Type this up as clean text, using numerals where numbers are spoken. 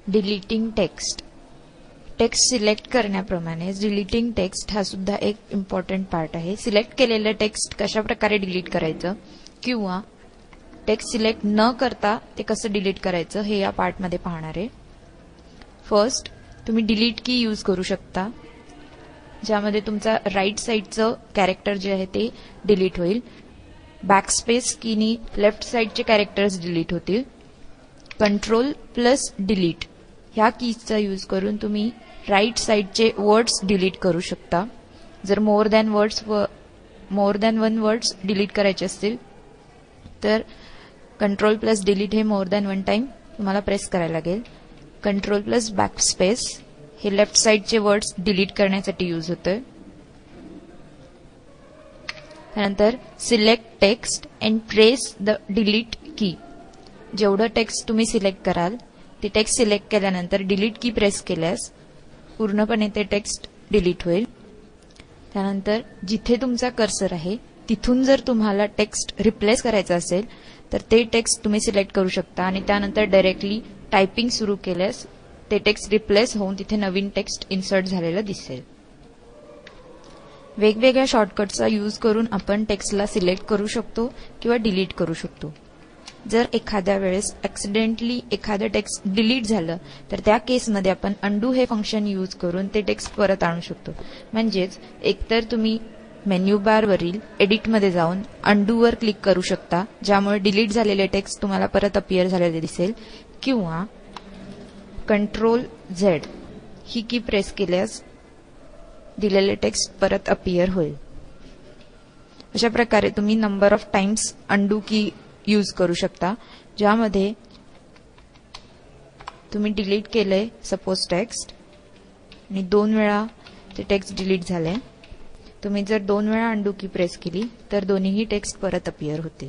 Deleting text. Text select करण्याप्रमाणे deleting text हा सुद्धा एक इम्पॉर्टंट पार्ट आहे. सिलेक्ट केलेलं टेक्स्ट कशा प्रकारे डिलीट करायचं किंवा टेक्स्ट सिलेक्ट न करता ते कसं डिलीट करायचं हे या पार्टमध्ये पाहणार आहे. फर्स्ट तुम्ही डिलीट की यूज करू शकता, ज्यामध्ये तुमचा राईट साईडचं कॅरेक्टर जे आहे ते डिलीट होईल. बॅकस्पेस कीनी लेफ्ट साईडचे कॅरेक्टर्स डिलीट होतील. कंट्रोल प्लस डिलीट ह्या कीजचा यूज करून तुम्ही राईट साईडचे वर्ड्स डिलीट करू शकता. जर more than one words delete करायचे असतील तर कंट्रोल प्लस डिलीट हे मोर दॅन वन टाइम तुम्हाला प्रेस करायला लागेल. कंट्रोल प्लस बॅकस्पेस हे लेफ्ट साईडचे वर्ड्स डिलीट करण्यासाठी यूज होतं. त्यानंतर select text and press the delete की. जेवढं टेक्स्ट तुम्ही सिलेक्ट कराल ते टेक्स्ट सिलेक्ट केल्यानंतर डिलीट की प्रेस केल्यास पूर्णपणे ते टेक्स्ट डिलीट होईल. त्यानंतर जिथे तुमचा कर्सर आहे तिथून जर तुम्हाला टेक्स्ट रिप्लेस करायचं असेल तर ते टेक्स्ट तुम्ही सिलेक्ट करू शकता आणि त्यानंतर डायरेक्टली टायपिंग सुरू केल्यास ते टेक्स्ट रिप्लेस होऊन तिथे नवीन टेक्स्ट इन्सर्ट झालेलं दिसेल. वेगवेगळ्या शॉर्टकटचा यूज करून आपण टेक्स्टला सिलेक्ट करू शकतो किंवा डिलीट करू शकतो. जर एखाद्या वेळेस ऍक्सिडेंटली एखादं टेक्स्ट डिलीट झालं तर त्या केसमध्ये आपण अंडू हे फंक्शन यूज करून ते टेक्स्ट परत आणू शकतो. म्हणजेच एकतर तुम्ही मेन्यू बारवरील एडिटमध्ये जाऊन अंडूवर क्लिक करू शकता, ज्यामुळे डिलीट झालेले टेक्स्ट तुम्हाला परत अपियर झालेले दिसेल, किंवा कंट्रोल झेड ही की प्रेस केल्यास दिलेले टेक्स्ट परत अपियर होईल. अशा प्रकारे तुम्ही नंबर ऑफ टाइम्स अंडू की यूज करू शकता, ज्यामध्ये तुम्ही डिलीट केलंय सपोज टेक्स्ट आणि 2 वेळा ते टेक्स्ट डिलीट झाले. तुम्ही जर 2 वेळा अंडू की प्रेस केली तर दोन्हीही टेक्स्ट परत अपियर होतील.